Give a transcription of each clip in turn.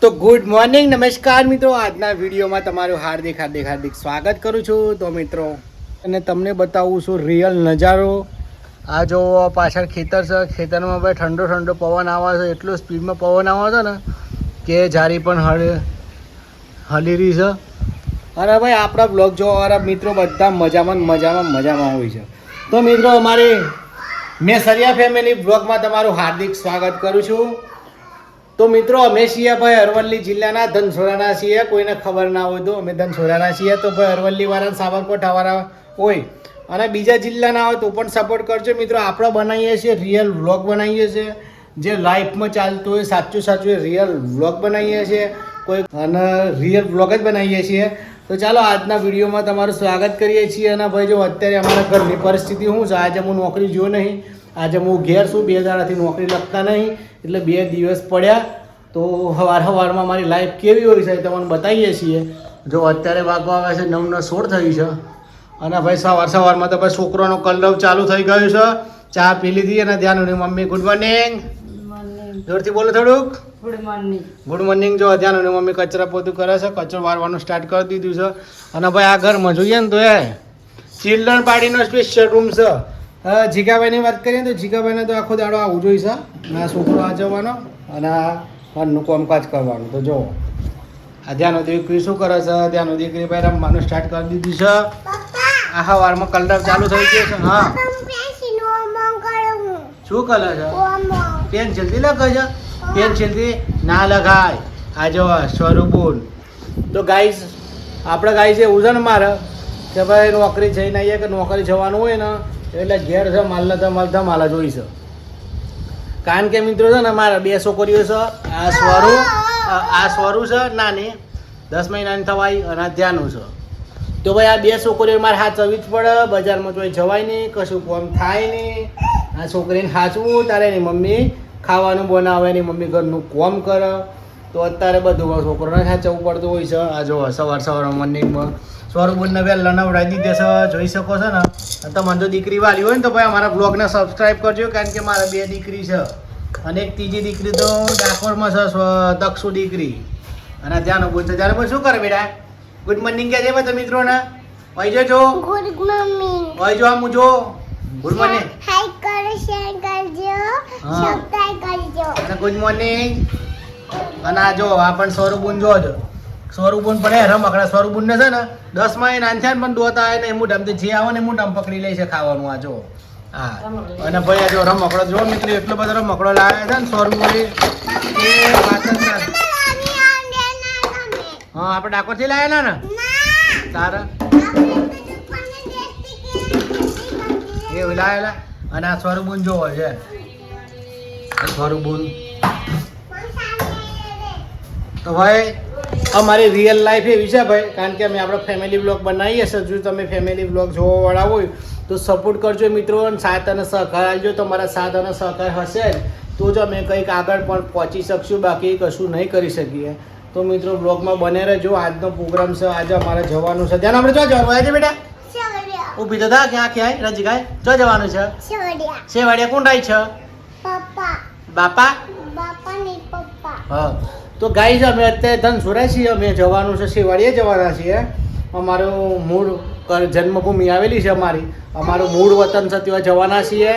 તો good morning, નમસ્કાર મિત્રો. આજના વિડીયોમાં તમારું હાર્દિક સ્વાગત કરું છું. તો મિત્રો અને તમને બતાવું છું રિયલ નજારો. આ જો પાછળ ખેતર છે, ખેતરમાં ભાઈ ઠંડો પવન આવે છે. એટલો સ્પીડમાં પવન આવે છે ને કે જારી પણ હલી રહી છે. અને ભાઈ આપણા બ્લોગ જોવાવાળા મિત્રો બધા મજામાં હોય છે. તો મિત્રો અમારે મેસરિયા ફેમિલી બ્લોગમાં તમારું હાર્દિક સ્વાગત કરું છું. તો મિત્રો અમે છીએ ભાઈ અરવલ્લી જિલ્લાના ધનસોરાના છીએ. કોઈને ખબર ના હોય તો અમે ધનસોરાના છીએ. તો ભાઈ અરવલ્લીવાળા સાબરકોઠાવાળા હોય અને બીજા જિલ્લાના હોય તો પણ સપોર્ટ કરજો મિત્રો. આપણે બનાવીએ છીએ રિયલ વ્લોગ બનાવીએ છીએ, જે લાઈફમાં ચાલતું હોય સાચું રિયલ વ્લોગ બનાવીએ છીએ. કોઈ અને રિયલ વ્લોગ જ બનાવીએ છીએ. તો ચાલો આજના વિડીયોમાં તમારું સ્વાગત કરીએ છીએ. અને ભાઈ જો અત્યારે અમારા ઘરની પરિસ્થિતિ શું છે, આજે હું નોકરી જો નહીં, આજે હું ઘેર છું. 2 દાડાથી નોકરી લગતા નહીં એટલે 2 દિવસ પડ્યા. તો સવારમાં મારી લાઈફ કેવી હોય છે તમને બતાવીએ છીએ. જો અત્યારે વાગવા આવે છે 9:16 થયું છે. અને ભાઈ સવારમાં તો ભાઈ છોકરાનો કલરવ ચાલુ થઈ ગયું છે. ચા પી લીધી અને ધ્યાન મમ્મી ગુડ મોર્નિંગ જોરથી બોલો થોડુંક. Good morning. જો ધ્યાન મમ્મી કચરા પોતું કરે છે, કચરો વારવાનું સ્ટાર્ટ કરી દીધું છે. અને ભાઈ આ ઘરમાં જોઈએ ને તો ચિલ્ડ્રન પાર્ટીનો સ્પેશિયલ રૂમ છે. જીગાભાઈની વાત કરીએ તો જીગાભાઈને તો આખો દાડો આવું જોઈશે. આ છોકરો આ જવાનો અને આ ઘરનું કામકાજ કરવાનું. તો જો આ ધ્યાનો દીકરી શું કરે છે, ધ્યાનો દીકરી ભાઈ રમવાનું સ્ટાર્ટ કરી દીધું છે. આ સવારમાં કલર ચાલુ થઈ ગયો છે. હા શું કલર છે? પેન્સિલથી લખે છે. પેન્સિલથી ના લખાય. આ જો સ્વરૂપુન. તો ગાઈસ આપણે ગાઈસ એવું છે ને મારે કે ભાઈ નોકરી જઈને આવીએ કે નોકરી જવાનું હોય ને એટલે ઘેર છે માલા જોઈ છે. કારણ કે મિત્રો છે ને મારા 2 છોકરીઓ છે. આ સ્વરૂ છે નાની 10 મહિનાની થવાય અને આ ધ્યાનું છે. તો ભાઈ આ 2 છોકરીઓ મારે હાચવવી જ પડે. બજારમાં જોઈ જવાય નહીં, કશું કામ થાય નહીં. આ છોકરીને હાચવું તારે એની મમ્મી ખાવાનું બનાવે, એની મમ્મી ઘરનું કામ કરે. તો અત્યારે બધું છોકરોને હાચવવું પડતું હોય છે. આ જો સવારમાં મોર્નિંગમાં સ્વરૂપને વહેલા નવડાવી દીધે છે, જોઈ શકો છો ને. તમારે જો દીકરી વાલી હોય ને તો ભાઈ અમારા બ્લોગને સબસ્ક્રાઈબ કરજો. કારણ કે મારે 2 દીકરી છે અને એક ત્રીજી દીકરી તો ડાકોરમાં છે, દક્ષુ દીકરી. અને ધ્યાન બોલ છે. ત્યારે બોલ શું કરે બેટા? ગુડ મોર્નિંગ કહે છે બધા મિત્રોને. હોય જો ગુડ મોર્નિંગ. હોય જો આમ જો ગુડ મોર્નિંગ. હાઈ કરો, શેર કરજો, સબસ્ક્રાઇબ કરજો. અને ગુડ મોર્નિંગ. અને આ જો આ પણ સ્વરૂપુન જોજો. સ્વરૂપુન પણ રમકડા સ્વરૂપુનને છે ને 10 માં નાનથા પણ દોતા આવે ને મોઢામાં જે આવે ને મોઢામાં પકડી લે છે ખાવાનું. આ જો હા. અને ભાઈ આ જો રમકડો જો મિત્રો એટલો બધો રમકડો લાવે છે ને સ્વરૂપુની એ વાત જ ના. હા આપણે ડાકોરથી લાવેલા ને તારા એ લાવેલા. અને આ સ્વરૂપુન જોવો છે સ્વરૂપુન. તો ભાઈ અમારી રિયલ લાઈફ એવી છે ભાઈ. કારણ કે અમે આપણો ફેમિલી બ્લોગ બનાવીએ છીએ. જો તમે ફેમિલી બ્લોગ જોવાવાળા હોય તો સપોર્ટ કરજો મિત્રો. અને સાથ અને સહકાર આપજો. તમારા સાથ અને સહકાર હશે તો જ અમે કંઈક આગળ પણ પહોંચી શકશું, બાકી કશું નહીં કરી શકીએ. તો મિત્રો બ્લોગમાં બને રહેજો. આજનો પ્રોગ્રામ છે, આજે અમારે જવાનું છે. ધ્યાન આપણે જો જવાનું હોય છે બેટા? ઊભી તો થા ક્યાં રજીકાય જો જવાનું છે સેવાડિયા. કોણ રાય છે? બાપા. હા. તો ગાઈઝ અમે અત્યારે ધનસુરા છીએ. અમે જવાનું છે સેવાડીએ જવાના છીએ. અમારું મૂળ જન્મભૂમિ આવેલી છે અમારું મૂળ વતન છે, ત્યાં જવાના છીએ.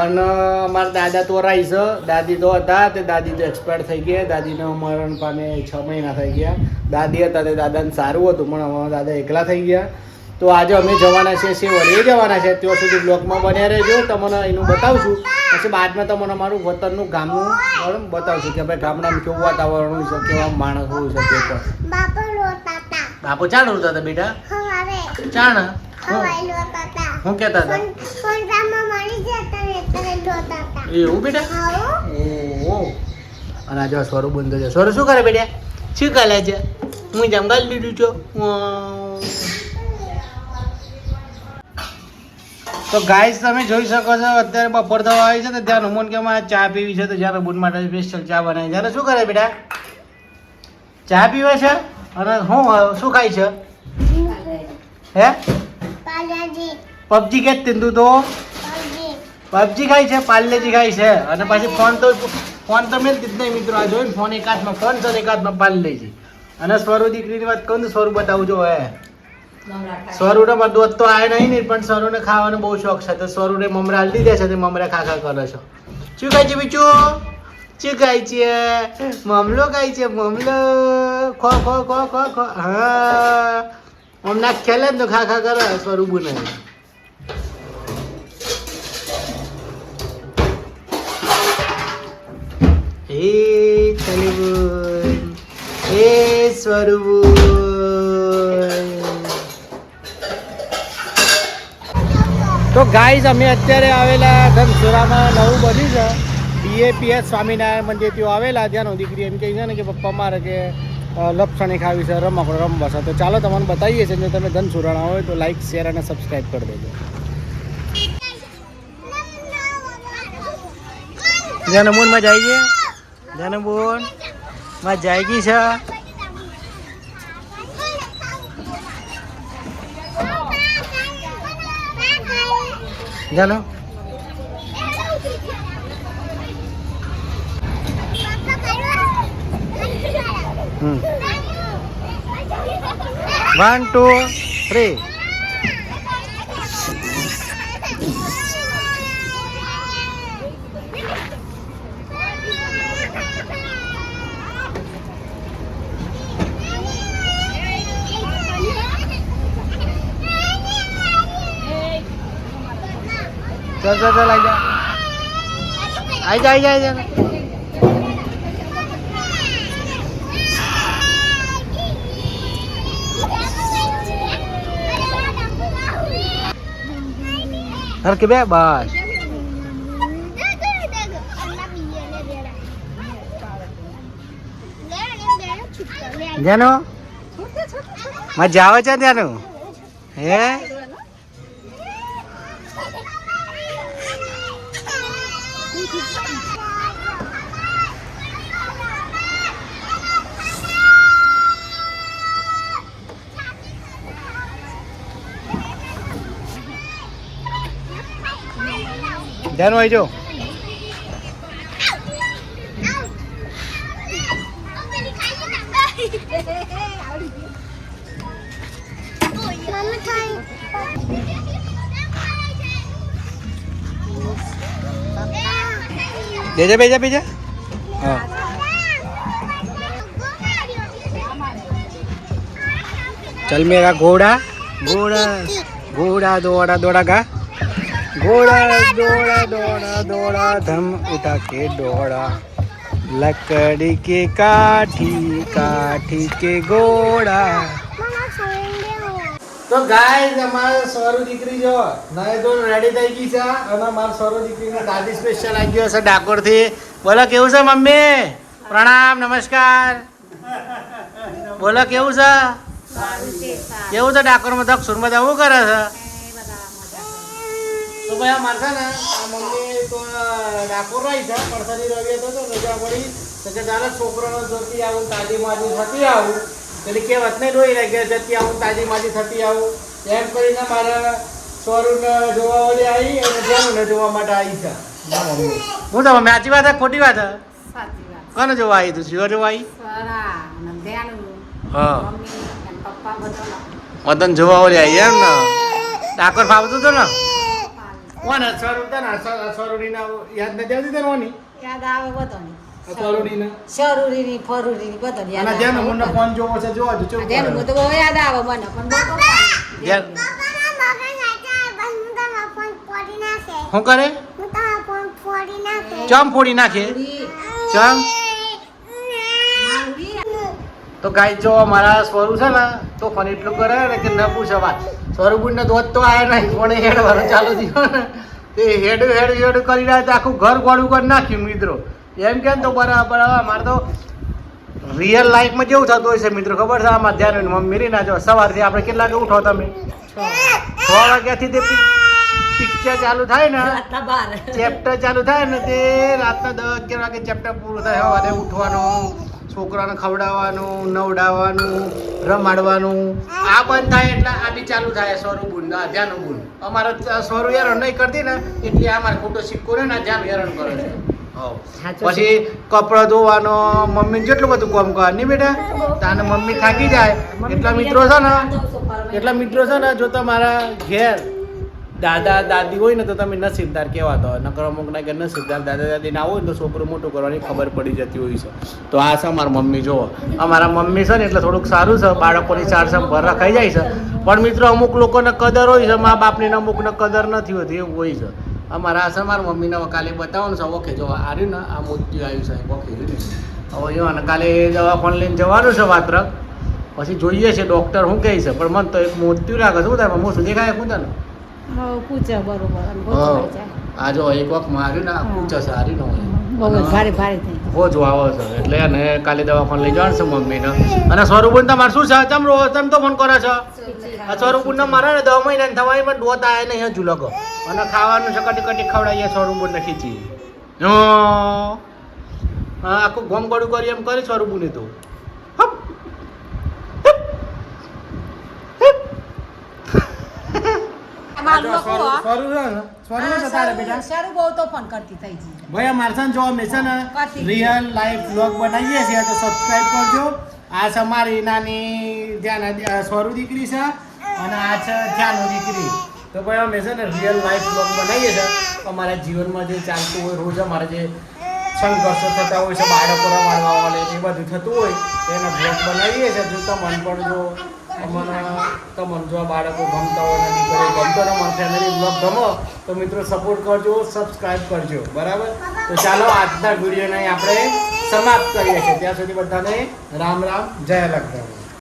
અને અમારા દાદા તો રાઈ છે. દાદી તો હતા તે દાદી તો એક્સપાયર થઈ ગયા. દાદીને મરણ પામે 6 મહિના થઈ ગયા. દાદી હતા તે દાદાને સારું હતું પણ અમારા દાદા એકલા થઈ ગયા. તો આજે અમે જવાના છીએ સેવાડીએ જવાના છે. ત્યાં સુધી બ્લોગમાં બન્યા રહેજો. તમને એનું બતાવશું. પછી બાદમાં તમને અમારું વતનનું ગામનું બતાવશું કે ભાઈ ગામડામાં કેવું વાતાવરણ હોય છે, કેવા માણસ હોય છે. તે તો બાપુ ચાણ રોતા હતા બેટા? ચાણ હું કહેતા હતા એવું બેટા? ઓહો. અને આ જો સ્વરૂપ બંધ છે. સ્વરૂપ શું કરે બેટા? શું કરે છે? હું જેમ ગાલી દીધું છું. તો ગાઈસ તમે જોઈ શકો છો અત્યારે બપોર થવા આવી છે. તો જ્યાં હનુમાન કે અમારે ચા પીવી છે તો જ્યારે બુન માટે સ્પેશિયલ ચા બનાવી. જ્યારે શું કરે બેટા? ચા પીવે છે. અને શું ખાય છે? હે પબજી કે તું તો પબજી ખાય છે, પાર્લેજી ખાય છે. અને પછી ફોન તો ફોન તો મેં જ નહીં મિત્રો. આ જોઈને ફોન એક હાથમાં ફોન છે એક હાથમાં પાલી લે છે. અને સ્વરૂ દીકરીની વાત કહું તો સ્વરૂ બતાવું જો હે સ્વરૂને મારો દોસ્ત તો આવે નહીં પણ સ્વરૂને ખાવાનો બહુ શોખ છે. તો સ્વરૂને મમરા હાલી દીધા છે. તે મમરા ખાખા કરે છો. શું ખાય છે બીજું? શું ખાય છે? મમલો ખાય છે. મમલો ખો ખો ખો ખો ખો. હા હમણાં ખેલે ને તો ખાખા કરે સ્વરૂ બનાવે. હે તલીબુન હે સ્વરૂપ. તો ગાઈઝ અમે અત્યારે આવેલા ધનસુરામાં નવું બન્યું છે BAPS સ્વામિનારાયણ મંદિર. ત્યાં આવેલા ત્યાંનો દીકરી એમ કહે છે ને કે પપ્પા મારે કે લપસણી ખાવી છે, રમકડો રમવા છે. તો ચાલો તમને બતાવીએ છીએ. જો તમે ધનસુરાણા હોય તો લાઈક શેર અને સબસ્ક્રાઈબ કરી દેજો. જાનમૂન માં જાય છે. જાનમૂન માં જાય ગઈ છે. જાનો 1 2 3 चल चल चल आई जा हर के बे बस जानो मजा आवे છે જાનો હે જાનો આવી જો बेजा बेजा बेजा हाँ चल मेरा घोड़ा घोड़ा घोड़ा दौड़ा दौड़ा गा घोड़ा दौड़ा दौड़ा दौड़ा धम उठा के दौड़ा लकड़ी के काठी काठी के घोड़ा. તો ગાઈઝ અમારે સ્વરૂ દીકરી જો નય તો રેડી થઈ ગઈ છે. અને મારા સ્વરૂ દીકરીને દાદી સ્પેશિયલ આવી ગયો છે ડાકોરથી. બોલો કેવું છે મમ્મી? પ્રણામ નમસ્કાર. બોલો કેવું છે? કેવું છે ડાકોરમાં દક્ષુરમાં શું કરે છે? તો ભાઈ અમારે છે ને આ મમ્મી તો ડાકોર રહી છે. પડસાની રવિ હતો તો રજા પડી તો કે ચાલો છોકરાનો જોતી આવું તાજી માજી થતી આવું એટલે કહેવત નહીં રોઈ લાગ્યા જતી આવું તાજી માજી થતી આવું એમ કરીને મારા સ્વરૂપને જોવા વાળી આવી અને ધ્યાનને જોવા માટે આવી છે. હું તો મમ્મી સાચી વાત ખોટી વાત કોને જોવા આવી તું? શિવા જોવા આવી? હા મદન જોવા વાળી આવી એમ ને? ડાકોર ફાવતું હતું ને? કોને સ્વરૂપ તને સ્વરૂપીના યાદ નથી આવતી તને? કોની યાદ આવે બધાની સ્વરૂપીના શરૂરીની ફરૂરીની બધાની યાદ આવે. ધ્યાન મને ફોન જોવો છે જોવા દો. ધ્યાન તો બહુ યાદ આવે મને પણ બહુ ધ્યાન શું કરે? ચમ ફોડી નાખે ચમ. તો ગાય જો મારા સ્વરૂપ છે ને તો ફોન એટલું કરે ને કે ન પૂછે વાત. સ્વરૂપને દોત તો આવે નહીં પણ હેડ વાળો ચાલુ થયો ને તે હેડ હેડ હેડ કરી રહ્યા તો આખું ઘર ગોળું કરી નાખ્યું મિત્રો. એમ કે તો બરાબર અમારે તો રિયલ લાઈફમાં જેવું થતું હોય છે મિત્રો ખબર છે? આમાં ધ્યાન મમ્મી ના જો સવારથી આપણે કેટલા વાગે ઉઠો તમે? 6 વાગ્યાથી તે પિક્ચર ચાલુ થાય ને ચેપ્ટર ચાલુ થાય ને તે રાતના 10-11 વાગે ચેપ્ટર પૂરું થાય. સવારે ઉઠવાનું, છોકરાને ખવડાવવાનું, નવડાવવાનું, રમાડવાનું આ બંધ થાય એટલે આ બી ચાલુ થાય. સ્વરૂપ બુન ધ્યાન બુન અમારે સ્વરૂપ હેરાન નહીં કરતી ને એટલે અમારે ખોટો સિક્કો ને ધ્યાન હેરાન કરે છે. સાચું પછી કપડાં ધોવાનો મમ્મી જેટલું બધું કામ કરે નહીં બેટા તાને મમ્મી થાકી જાય એટલા મિત્રો છે ને જો તમારા ઘેર દાદા દાદી હોય ને તો તમે નસીબદાર કહેવાતો હોય નકર અમુકના ઘેર નસીબદાર દાદા દાદી ના હોય ને તો છોકરું મોટું કરવાની ખબર પડી જતી હોય છે તો આ છે અમારા મમ્મી જુઓ અમારા મમ્મી છે ને એટલે થોડુંક સારું છે બાળકોની સારસમ ભર રખાઈ જાય છે પણ મિત્રો અમુક લોકોને કદર હોય છે મા બાપની ને અમુકને કદર નથી હોતી એવું હોય છે અમારા આ છે મારા મમ્મીને કાલે બતાવવાનું છે ઓકે જો આ રહ્યું ને આ મોતિયું આવ્યું છે ઓકે હવે જો અને કાલે દવાખાને લઈને જવાનું છે વાત્રક પછી જોઈએ છે ડૉક્ટર શું કહે છે પણ મને તો એક મોતિયું લાગે છે શું થાય મોસું દેખાય શું તને પૂછે બરોબર આ જો એક વખત માર્યું ને પૂછે સારી ન હોય ભારે ભારે થઈ હો જો આવે છે એટલે અને કાલે દવાખાને લઈ જવાનું છે મમ્મીને અને સ્વરૂપને તમારે શું છે તમે તો ફોન કરે છે આ સ્વરૂપને મારે ને 10 મહિના થવાય પણ દોત આવે નહીં હજુ લોકો અને ખાવાનું છે કટી કટી ખવડાવીએ સ્વરૂપને ખીચી આખું ગોમ ગોળું કરી એમ કરી સ્વરૂપને તો ભાઈ મારસન જો અમે છે ને રિયલ લાઈફ વ્લોગ બનાવીએ છીએ તો સબસ્ક્રાઇબ કરજો આ છે મારી નાની ધ્યાન સ્વરૂપ દીકરી છે અને આ છે ધ્યાનો દીકરી તો ભાઈ અમે છે ને રિયલ લાઈફ વ્લોગ બનાવીએ છીએ અમારા જીવનમાં જે ચાલતું હોય રોજ અમારે જે સંઘર્ષો થતા હોય છે બાળકો રમાડવા વાળે એ બધું થતું હોય એના વ્લોગ બનાવીએ છીએ જો તમને પણ જો તમને જો બાળકો ગમતા હોય નથી કરે ગમતો ને મારા ફેમિલી બ્લોગ ગમો તો મિત્રો સપોર્ટ કરજો સબસ્ક્રાઇબ કરજો બરાબર તો ચાલો આજના વિડીયોને આપણે સમાપ્ત કરીએ છીએ ત્યાં સુધી બધાને રામ રામ જય લક્ષ્મણ